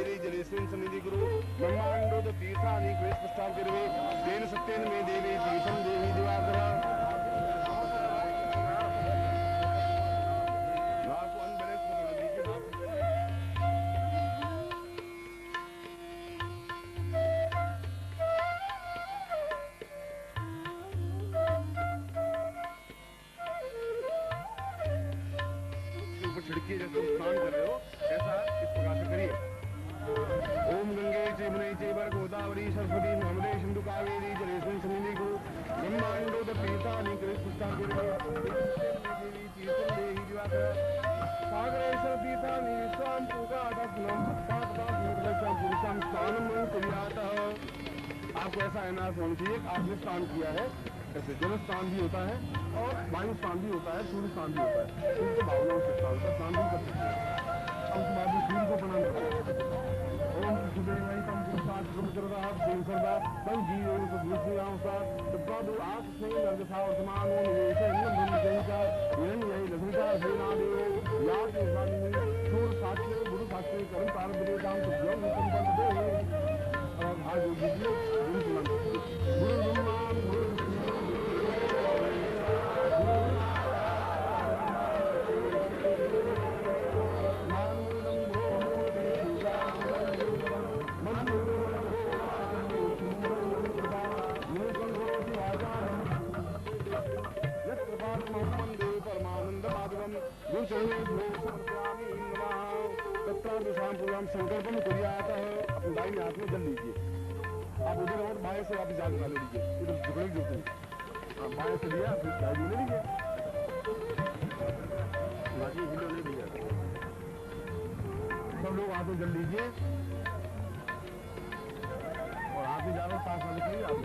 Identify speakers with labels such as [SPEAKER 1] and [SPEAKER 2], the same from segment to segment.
[SPEAKER 1] कावेरी जलेस्मिन् सन्निधि गुरु ब्रह्मांडोद तीर्थानि क्लेश प्रस्ताव करवे तेन सत्येन मे देवी तीर्थं देवी दिवाकर छिड़की जैसे स्नान कर रहे हो ऐसा इस प्रकार से करिए। ओम गंगे चैमुने चैवर गोदावरी सरस्वती नर्मदे सिंधु कावेरी जलेस्मिन् सन्निधि गुरु ब्रह्मांडोद तीर्थानि क्लेश प्रस्ताव करवे देवी तीर्थं देहि दिवाकर सागरेश्वर तीर्थानि स्वां पूगादस्नं पाददासं पुरुषं स्नानं कुर्यात्। आपको ऐसा अहसास होना चाहिए कि आपने स्नान किया है। ऐसे जल स्नान भी होता है और वायु स्नान भी होता है, सूर्य स्नान भी होता है। इनके भावनाओं से स्नान भी कर सकते हैं। अब उसके बाद सूर्य को प्रणाम करें। ओम सुदेवाय तम पुरुषार्थ ब्रह्मचर्या देवसर्वा तम जीव सद्विषयांसा तत्पादो आत्मने नर्गसा वर्तमान ओम निवेश इन्नं ब्रह्मचर्या हिरण्यय लघुचा सेनादेव यात उदानी सूर्य साक्षी गुरु साक्षी कर्म पारब्रह्म तुभ्यं संपदे और भाग विद्युत गुरु ब्रह्मा गुरु संकल्पन कुर्यात। अपने दाहिने हाथ में जल लीजिए। आप उधर और बाएं से वापस जान निकाल लीजिए। इधर झुकने की जरूरत नहीं। आप बाएं से लिया फिर दाहिने ले लीजिए। बाकी हिलो नहीं दिया। सब लोग हाथ में जल लीजिए और हाथ में जा रहे पास वाले के लिए आप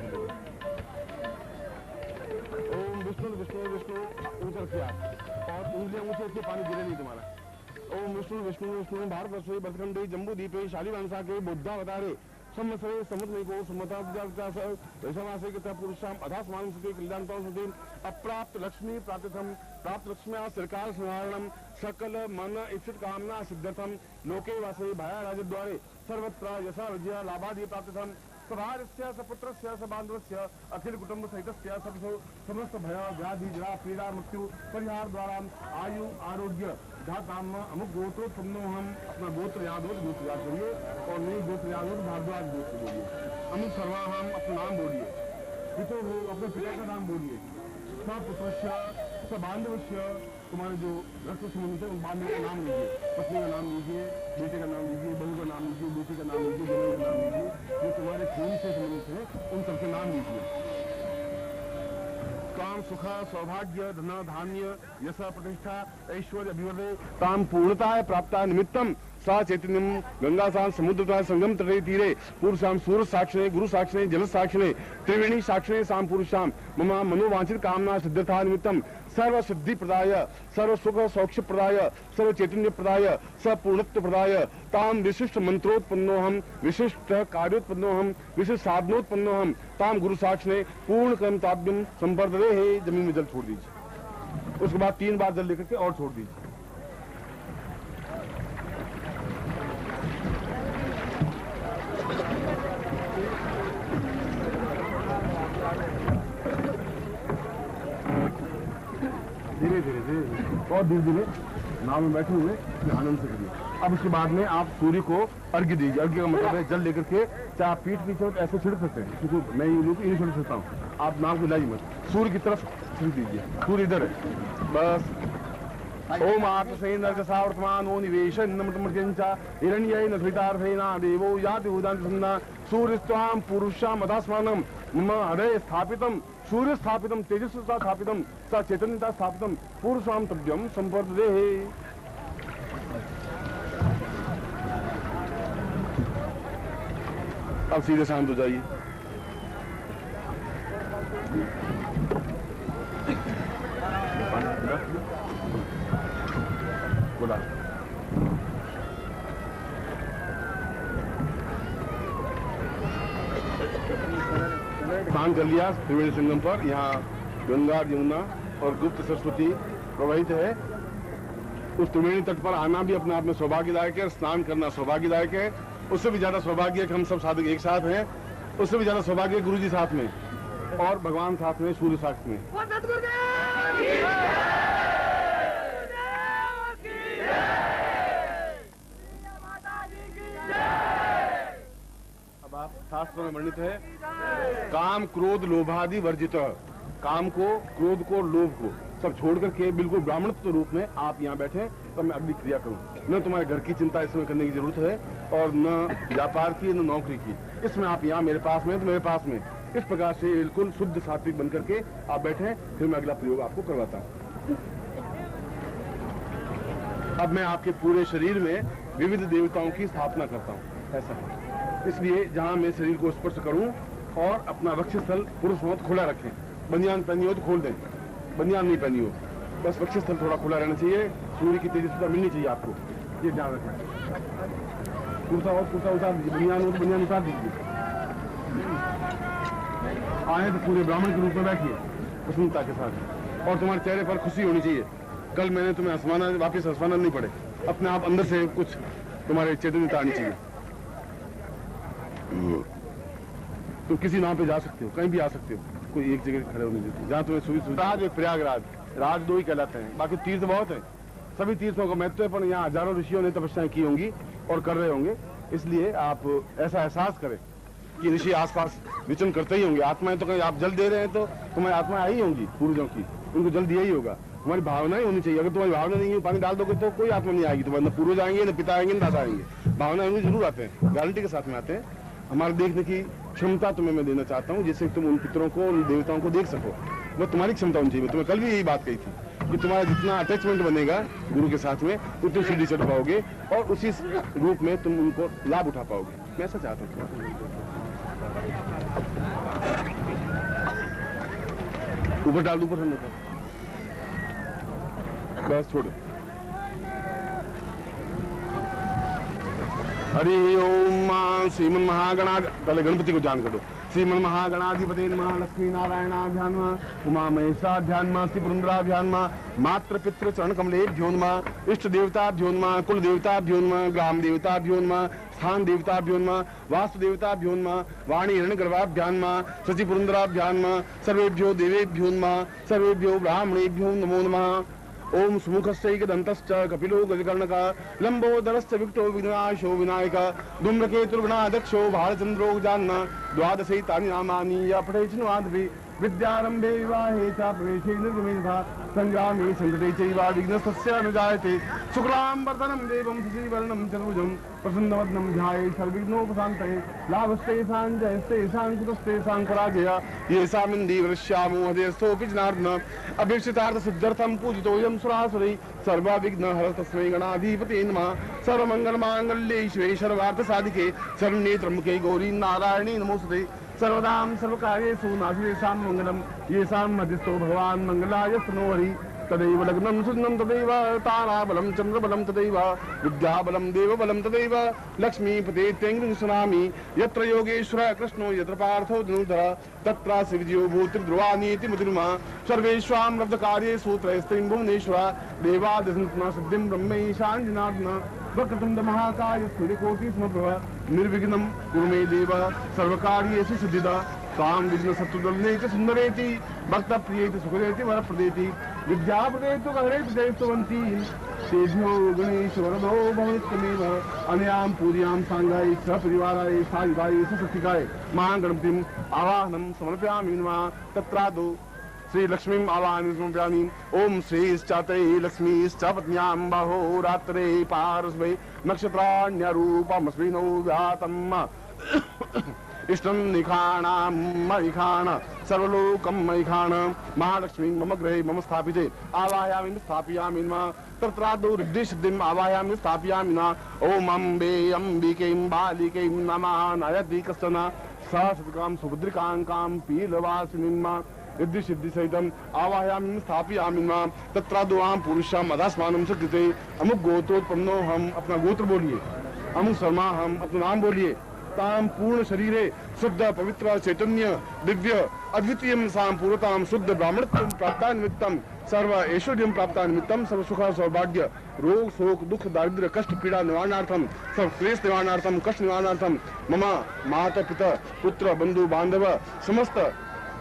[SPEAKER 1] ओम विष्णु विष्णु विष्णु ऊंचा रखिए आप और उंगलियां ऊंचे रखिए, पानी गिरे नहीं तुम्हारा। ओम विष्णु विष्णु विष्णु भारतवर्षे भरतखंडे जम्बू द्वीपे शालिवांसा के बुद्धावतारे संवत्सरे समुद्रको समताब्जासे पुरुषाम अधास्मान सती कल्याणतां सती अप्राप्त लक्ष्मी प्राप्तम प्राप्त लक्ष्म्या सरकार निवारणम सकल मन इच्छित कामना सिद्धर्थम लोके वासे भाया राजद्वारे सर्वत्र यशा विजय लाभादि प्राप्तम सभार्यस्य सपुत्रस्य सबान्धवस्य अखिल कुटुंब सहितस्य समस्त भय व्याधि जरा पीड़ा मृत्यु परिहार द्वारा आयु आरोग्य धाम अमुक गोत्रोत्पन्नो हम अपना गोत्र याद हो गोत्र याद करिए और नहीं गोत्र याद हो तो भारद्वाज गोत्र बोलिए। अमुक सर्वा हम अपना नाम बोलिए, पितो हो अपने पिता का नाम बोलिए, सपुत्रस्य सबान्धवस्य तुम्हारे जो रक्त संबंध है उन बांधव का नाम लीजिए, पत्नी का नाम लीजिए, बेटे का नाम लीजिए, बहू का नाम लीजिए, बेटी का नाम लीजिए, जमीन का नाम लीजिए, जो तुम्हारे खून से संबंधित है उन सबके नाम लीजिए। काम सुख सौभाग्य धन धान्य यश प्रतिष्ठा ऐश्वर्य अभिवृद्धि ताम पूर्णता प्राप्ता निमित्तम सा चैतन्यम गंगासान समुद्र संगम तटे तीरे पुरुषाम सूर्य साक्षिणे गुरु साक्षिणे जल साक्षिणे त्रिवेणी साक्षिणे साम पुरुषाम मम मनोवांछित कामना सिद्धता निमित्तम सर्व सिद्धि प्रदाय सर्व सुख सौक्ष्य प्रदाय सर्व चैतन्य प्रदाय सपूर्णत्व प्रदाय ताम विशिष्ट मंत्रोत्पन्नोहम विशिष्ट कार्योत्पन्नोहम विशिष्ट साधनोत्पन्नोहम ताम गुरु साक्षिणे पूर्ण कर्मताभ्यम संपर्दे है। जमीन में जल छोड़ दीजिए, उसके बाद 3 बार जल लेकर के और छोड़ दीजिए। धीरे धीरे धीरे और धीरे धीरे नाव में बैठे हुए आनंद से करिए। अब उसके बाद में आप सूर्य को अर्घ्य दीजिए। अर्घ्य का मतलब है जल लेकर के चाहे आप पीठ पीछे हो तो ऐसे छिड़क सकते हैं, क्योंकि मैं ये छिड़क सकता हूँ। आप नाव को लाइए मत, सूर्य की तरफ छिड़क दीजिए। सूर्य इधर है बस। ओम आत्मसेन्द्रसा वर्तमान ओ निवेश हिरण्य नृतार्थेना देवो याति उदान सूर्यस्वाम पुरुषाम अधास्मानम मम हृदय स्थापितम सूर्य स्थापितम तेजस्विता स्थापितम स चैतन्यता स्थापितम पुरुषाम तभ्यम संपर्दे। अब सीधे शांत हो जाइए। बोला स्नान कर लिया त्रिवेणी संगम पर। यहाँ गंगा यमुना और गुप्त सरस्वती प्रवाहित है। उस त्रिवेणी तट पर आना भी अपने आप में सौभाग्यदायक है, स्नान करना सौभाग्यदायक है। उससे भी ज्यादा सौभाग्य है कि हम सब साधक एक साथ हैं, उससे भी ज्यादा सौभाग्य है गुरु जी साथ में और भगवान साथ में, सूर्य साथ में। अब आप शास्त्र में वर्णित है, काम क्रोध लोभादि वर्जित। काम को, क्रोध को, लोभ को सब छोड़ करके बिल्कुल ब्राह्मणत्व रूप में आप यहाँ बैठे, तो मैं अगली क्रिया करूँ। न तुम्हारे घर की चिंता इसमें करने की जरूरत है और न व्यापार की, न नौकरी की। इसमें आप यहाँ मेरे पास में, तो मेरे पास में इस प्रकार से बिल्कुल शुद्ध सात्विक बन करके आप बैठे। फिर मैं अगला प्रयोग आपको करवाता हूँ। अब मैं आपके पूरे शरीर में विविध देवताओं की स्थापना करता हूँ। ऐसा है, इसलिए जहाँ मैं शरीर को स्पर्श करूँ और अपना वक्षस्थल पुरुष मत खुला रखें। बनियान पहनी हो तो खोल दें, बनियान नहीं पहनी हो, बस वक्षस्थल थोड़ा खुला रहना चाहिए। सूर्य की तेजस्विता मिलनी चाहिए आपको, ये ध्यान रखें। कुर्ता हो कुर्ता उतार दीजिए, बनियान हो तो बनियान उतार दीजिए। आए तो पूरे ब्राह्मण के रूप में बैठिए प्रसन्नता के साथ, और तुम्हारे चेहरे पर खुशी होनी चाहिए। कल मैंने तुम्हें हंसवाना, वापिस हंसवाना नहीं पड़े, अपने आप अंदर से कुछ तुम्हारे चेतनता आनी चाहिए। तुम किसी नाम पे जा सकते हो, कहीं भी आ सकते हो, कोई एक जगह खड़े होने देते, जहाँ तुम्हें सुविधा। राज एक प्रयागराज, राज दो ही कहलाते हैं, बाकी तीर्थ बहुत है। सभी तीर्थों का महत्व है, पर यहाँ हजारों ऋषियों ने तपस्याएं की होंगी और कर रहे होंगे। इसलिए आप ऐसा एहसास करें कि ऋषि आसपास विचरण करते ही होंगे। आत्माएं तो कहीं आप जल दे रहे हैं तो तुम्हारी आत्माएं आई होंगी पूर्वजों की, उनको जल दिया ही होगा। हमारी भावनाएं होनी चाहिए। अगर तुम्हारी भावना नहीं है, पानी डाल दोगे तो कोई आत्मा नहीं आएगी तुम्हारे। न पूर्वज आएंगे, न पिता आएंगे, न दादा आएंगे। भावनाएं होंगी, जरूर आते हैं, गारंटी के साथ में आते हैं। हमारे देखने की क्षमता तुम्हें मैं देना चाहता हूँ, जिससे तुम उन पितरों को, उन देवताओं को देख सको। वो तुम्हारी क्षमता होनी चाहिए। तुम्हें कल भी यही बात कही थी कि तुम्हारा जितना अटैचमेंट बनेगा गुरु के साथ में, उतनी सीढ़ी चढ़ पाओगे और उसी रूप में तुम उनको लाभ उठा पाओगे। मैं ऐसा चाहता हूँ। ऊपर डाल, ऊपर ठंड बस छोड़ो। हरि ओम। श्रीमन महागणा, पहले गणपति को जान कर दो। श्रीमन महागणाधिपति नमः। लक्ष्मी नारायणाभ्याम उमा महेशाभ्याम श्री पुरंदराभ्याम मात्र पितृ चरण कमलेभ्यो नमः। इष्ट देवताभ्यो नमः, कुल देवताभ्यो नमः, ग्राम देवताभ्यो नमः, स्थान देवताभ्यो नमः, वास्तु देवताभ्यो नमः, वाणी हिरण्यगर्भाभ्याम नमः, शचि पुरंदराभ्याम नमः। सर्वेभ्यो देवेभ्यो नमः, सर्वेभ्यो ब्राह्मणेभ्यो नमो नमः। ओम सुमुखश्चैकदन्तश्च कपिलो गजकर्णकः लंबोदरश्च विकटो विनाशो विनायकः धूम्रकेतुर्गणाध्यक्षो भालचन्द्रो जान्न। द्वादशैतानि नामानि य पठेच्छृण्वादपि विद्यारम्भे विवाहे च प्रवेशे निर्गमे तथा संग्रामे संकटे चैव विघ्नस्तस्य न जायते। शुक्लां वरदनं देवं शशिवर्णं चतुर्भुजं प्रसन्नवदनं ध्यायेत् सर्वविघ्नोपशान्तये। लाभस्तेषां जयस्तेषां कुतस्तेषां पराजया येषामिन्दीवृष्यामो हृदयस्थोऽपि जनार्दन। अभीष्टितार्थसिद्ध्यर्थं पूजितोऽयं सुरासुरैः सर्वविघ्नहरः तस्मै गणाधिपतये नमः। सर्वमङ्गलमाङ्गल्ये शिवे सर्वार्थसाधिके शरण्ये त्र्यम्बके गौरी नारायणी नमोस्तुते। सर्वदां सर्वकार्येषु नास्तेषां मङ्गलं येषां मध्यस्थो भगवान् मङ्गलाय तनोहरि। तदैव लग्नं सुजनं तदैव ताराबलं चन्द्रबलं तदैव विद्याबलं देवबलं तदैव लक्ष्मीपते तेङ्गुसुनामि। यत्र योगेश्वर कृष्णो यत्र पार्थो धनुर्धरः तत्र शिवजियो भूतिर्ध्रुवानीति मधुरमा। सर्वेष्वां लब्धकार्येषु त्रयस्त्रीं भुवनेश्वर देवादिसन्तना सिद्धिं ब्रह्मैशां जनार्दन। वक्रतुण्ड महाकाय सूर्यकोटिसमप्रभ निर्विघ्नं कुरु मे देव सर्वकार्येषु सिद्धिदा। तां विघ्न शत्रुदलनेति सुन्दरेति भक्तप्रियेति सुखदेति वरप्रदेति विद्याप्रदेतु गणेति जयस्तुवन्ति। तेभ्यो गणेश वरदो भवनित्यमेव अनयां पूर्यां सांगाय सपरिवाराय सायुधाय सशक्तिकाय महागणपतिम् आवाहनं समर्पयामि नमः। तत्रादौ श्री लक्ष्मीं आवाहनं समर्पयामि। ओम श्रीश्चाते लक्ष्मीश्च पत्न्यां बाहो रात्रे पारस्मै नक्षत्राण्यरूपमस्मिनो व्यातम् इष्टं निखाणां मयिखाण सर्वलोकं मयिखाण। महालक्ष्मीं मम गृहे मम स्थापिते आवाहयामि स्थापयामि नमः। तत्रादौ रिद्धिसिद्धिम् आवाहयामि स्थापयामि नमः। ओम अम्बे अम्बिके बालिके नमः। नयति कश्चन सा सद्कां सुभद्रिकां पीलवासिनीं रिद्धि सिद्धि सहितम् आवाहयामि स्थापयामि नमः। तत्रादौ आं पुरुषां अदास्मानं सकृते अमुक गोत्रोत्पन्नो। हम अपना गोत्र बोलिए। अमुक शर्मा, हम अपना नाम बोलिए। ताम पूर्ण शरीरे शुद्ध पवित्र चैतन्य दिव्य अद्वितीय साम पूर्वताम शुद्ध ब्राह्मणत्वं प्राप्ता निमित्तम सर्व ऐश्वर्यं प्राप्ता निमित्तम सर्व सुख सौभाग्य रोग शोक दुख दारिद्र्य कष्ट पीड़ा निवारणार्थम सर्व क्लेश निवारणार्थम कष्ट निवारणार्थम मम माता पिता पुत्र बंधु बांधव समस्त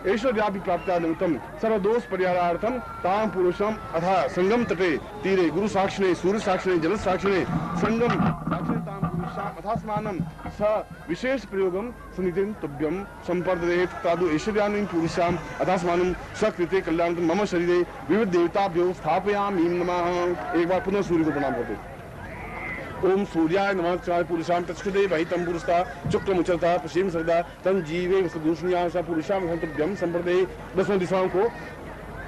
[SPEAKER 1] ऐश्वर्याभि प्राप्ता निमित्तम सर्वदोष परिहारार्थम ताम पुरुषम अथा संगम तटे तीरे गुरु साक्षिणे सूर्य साक्षिणे जल साक्षिणे संगम साक्षिणे ताम पुरुषाम अथा स्नानम स विशेष प्रयोगम सुनितिम तुभ्यम संपर्दे तादु ऐश्वर्यानि पुरुषाम अथा स्नानम स कृते कल्याण मम शरीरे विविध देवताभ्यो स्थापयामि नमः। एक बार पुनः सूर्य को प्रणाम करते। ओम सूर्याय नमः चाय पुरुषाम तत्सुदे वहितं पुरुषता चुक्लमुचरता पश्चिम सरदा तन जीवे वसुदूषणिया सा पुरुषाम संतभ्यम संप्रदे। दसों दिशाओं को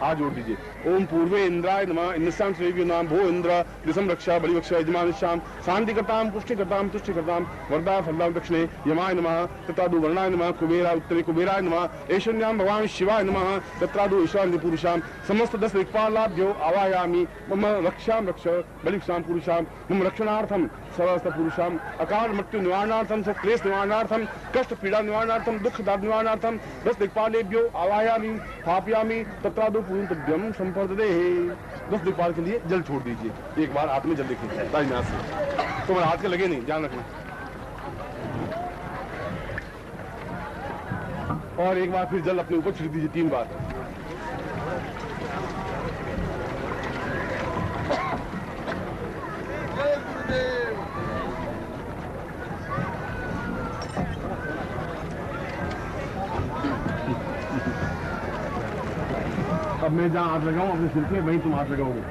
[SPEAKER 1] हाथ जोड़ दीजिए। ओम पूर्वे इंद्राय नमः इंद्रशाम सेव्यो नाम भो इंद्र दिशम रक्षा बलिवक्षा यजमानश्याम शांतिकर्ताम पुष्टिकर्ताम तुष्टिकर्ताम वरदा फलदाम दक्षिणे यमाय नमः तत्रादु वर्णाय नमः कुबेरा उत्तरे कुबेराय नमः ऐश्वर्याम भगवान शिवाय नमः तत्रादु ईशान्य पुरुषाम समस्त 10 दिक्पालाभ्यो आवायामि मम रक्षाम रक्ष बलिक्षाम पुरुषाम मम रक्षणार्थम सर्वस्थ पुरुषाम अकाल मृत्यु निवारणार्थम क्लेश निवारणार्थम कष्ट पीड़ा निवारणार्थम दुख दाद निवारणार्थम 10 दिक्पालेभ्यो आवायामि स्थापयामि तत्रादु पूर्णतभ्यम संपर्दे। 10 दिक्पाल के लिए जल छोड़ दीजिए। एक बार हाथ में जल देखिए दाहिने से, तो मेरे हाथ के लगे नहीं, ध्यान रखना। और एक बार फिर जल अपने ऊपर छिड़क दीजिए 3 बार। अब मैं जहाँ हाथ लगाऊं अपने सिर पे वहीं तुम हाथ लगाओगे।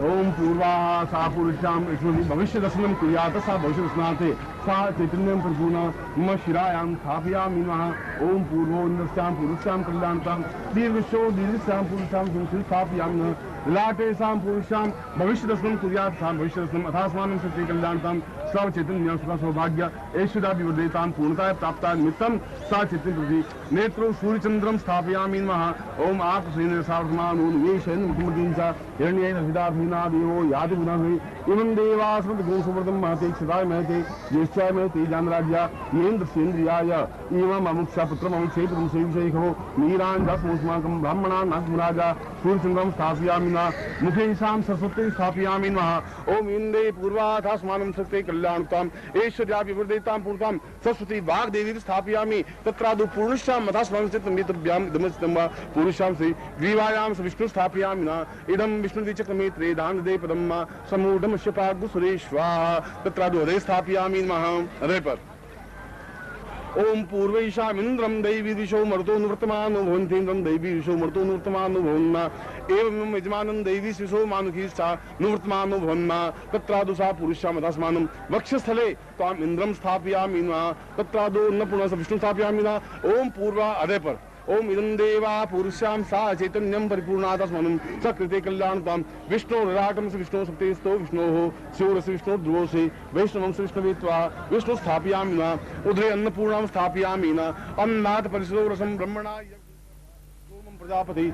[SPEAKER 1] ओम पूर्वा सा पुरुषाम भविष्य दर्शनम कुर्यात सा भविष्य दर्शनार्थे सा चैतन्यम प्रपूर्ण मम शिरायाम स्थापयामि नमः। ओम पूर्वो इंद्रस्याम पुरुषाम कल्याणताम दीर्घशो दीर्घस्याम पुरुषाम स्थापयामि नमः। लाटे साम पुरुषाम भविष्य दर्शनम कुर्यात सा भविष्य दर्शनम अथास्मानं सत्य कल्याणताम सर्व चैतन्य सुख सौभाग्य ऐश्वर्याभिवर्धयताम पूर्णताय प्राप्ता निमित्तम सा चैतन्य प्रति नेत्रो सूर्यचंद्रम स्थापयामि नमः। ओम आप श्रीन सावमानो निवेशन मुखमतीं च हिरण्येन हृदाभिना देवो याति गुणाहि इमं देवास्मत् गोसुवर्धं महते क्षिताय महते ज्येष्ठाय महते जानराज्या येन्द्र सेन्द्रियाय इमं अमुक्षा पुत्रम अमुक्षे पुत्रम सेविषैखो नीराञ्जस्मोस्माकं ब्राह्मणान् नागराजा सूर्यचंद्रम स्थापयामि नमः। मुखेशां सरस्वती स्थापयामि नमः। ओम इंदे पूर्वाथास्मानं सत्ते कल्याणताम ऐश्वर्याभिवर्धयतां पूर्णतां सरस्वती वाग्देवी स्थापयामि तत्रादु पूर्णश्याम अथास्मानं चित्तमितभ्याम इदमस्तं वा पुरुषां से विवायां विष्णु स्थापयामि न इदं विष्णुदिचक्रमे त्रेदानदे पदं समूढमस्य पागुसुरेश्वा तत्रादु हृदये स्थापयामि नमः। हृदय पर ओम पूर्वैषामिन्द्रं दैवी दिशो मरुतो निवर्तमानो भवन्तीन्द्रं दैवी दिशो मरुतो निवर्तमानो भवन्ना एवं यजमानं दैवी शिशो मानुखीश्चा निवर्तमानो भवन्ना तत्रादु सा पुरुषाम अथास्मानं वक्षस्थले त्वाम् इन्द्रं स्थापयामि नमः। तत्रादु अन्नपूर्णा विष्णु स्थापयामि नमः। ओम पूर्वा हृदय पर ओम इदं देवा पुरुषां सा चैतन्यं परिपूर्णात्मनं सकृते कल्याणतां विष्णु राटं से विष्णु सप्तेस्तो विष्णोः शिवरस्य विष्णु ध्रुवो से वैष्णवं से विष्णुवेत्वा विष्णु स्थापयामि न उदरे अन्नपूर्णां स्थापयामि न अन्नात् परिसरो रसं ब्रह्मणा प्रजापति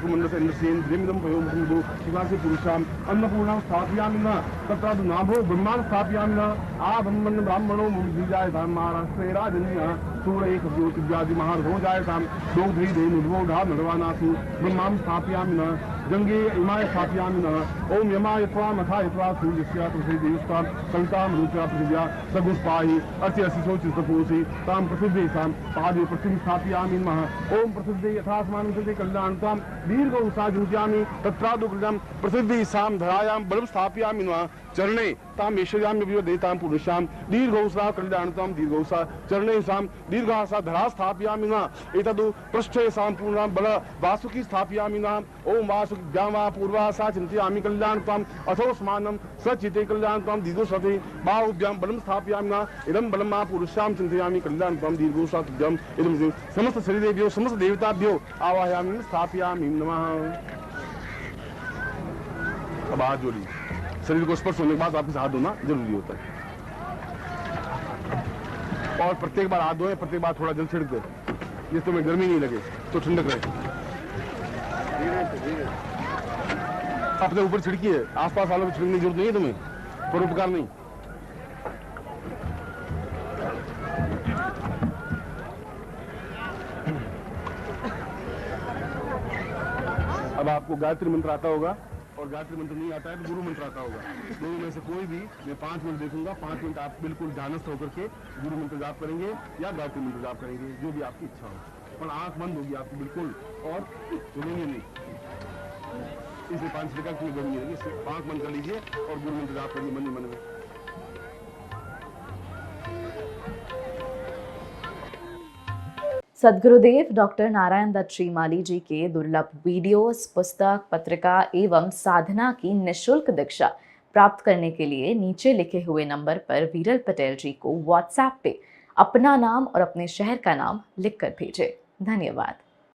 [SPEAKER 1] इंद्रसेन्द्रियमिदं पयोमुखमुदो शिवासि पुरुषाम् अन्नपूर्णां स्थापयामि न तत्रादु नाभो ब्रह्मान् स्थापयामि न आ ब्राह्मणो मुनिजायतां महाराष्ट्रे राजन्यः सूरये कव्योतिव्यादि महारथो जायतां दोग्ध्री धेनुर्वोढा नरवानासु ब्रह्मां स्थापयामि न गंगे इमाय स्थापयामि नः। ओम यमाय त्वाम् अथाय त्वा सूर्यस्य पृथिवीस्तां सवितां रुचा पृथिव्या सगुष्पाहि अर्च्य शिशोचितपोषि तां पृथिव्यैषां पादे पृथ्वीं स्थापयामि नमः। ओम पृथिव्यै यथास्मानं कृते कल्याणतां दीर्घौषा जुञ्जामि तत्रादु कृतं पृथिव्यैषां धरायां बलं स्थापयामि नमः। चरणे ताम् ऐश्वर्याम्यभिवर्धयतां पुरुषां दीर्घौषा कल्याणतां दीर्घौषा चरणेषां दीर्घासा धरा स्थापयामि नमः। एतदु पृष्ठेषां पूर्णां बल वासुकी स्थापयामि नमः। ओम वासुक्यां वा पूर्वा सा चिन्तयामि कल्याणताम् अथोस्मानं सचिते कल्याणतां दीर्घोषते बाहुभ्यां बलं स्थापयामि नमः। इदं बलं मा पुरुषां चिन्तयामि कल्याणतां दीर्घोषाभ्याम् इदं समस्त शरीरेभ्यो समस्त देवताभ्यो आवाहयामि स्थापयामि नमः। अब हाथ जोड़िए। शरीर को स्पर्श होने के बाद वापस हाथ धोना जरूरी होता है और प्रत्येक बार हाथ धोए, प्रत्येक बार थोड़ा जल छिड़क दे जिससे तुम्हें गर्मी नहीं लगे तो ठंडक रहे। अपने ऊपर छिड़किए, आसपास वालों को छिड़कने की जरूरत नहीं है तुम्हें, परोपकार नहीं। अब अब आपको गायत्री मंत्र आता होगा और गायत्री मंत्र नहीं आता है तो गुरु मंत्र आता होगा। दोनों में से कोई भी मैं 5 मिनट देखूंगा, 5 मिनट आप बिल्कुल ध्यानस्थ होकर के गुरु मंत्र जाप करेंगे या गायत्री मंत्र जाप करेंगे, जो भी आपकी इच्छा हो। पर आंख बंद होगी आपकी बिल्कुल और सुनेंगे नहीं, इसलिए 5 सेकंड की जरूरी है। इससे आंख बंद कर लीजिए और गुरु मंत्र जाप करिए मन ही मन में।
[SPEAKER 2] सद्गुरुदेव डॉक्टर नारायण दत्त श्रीमाली जी के दुर्लभ वीडियोस, पुस्तक, पत्रिका एवं साधना की निःशुल्क दीक्षा प्राप्त करने के लिए नीचे लिखे हुए नंबर पर वीरल पटेल जी को व्हाट्सएप पे अपना नाम और अपने शहर का नाम लिखकर भेजें। धन्यवाद।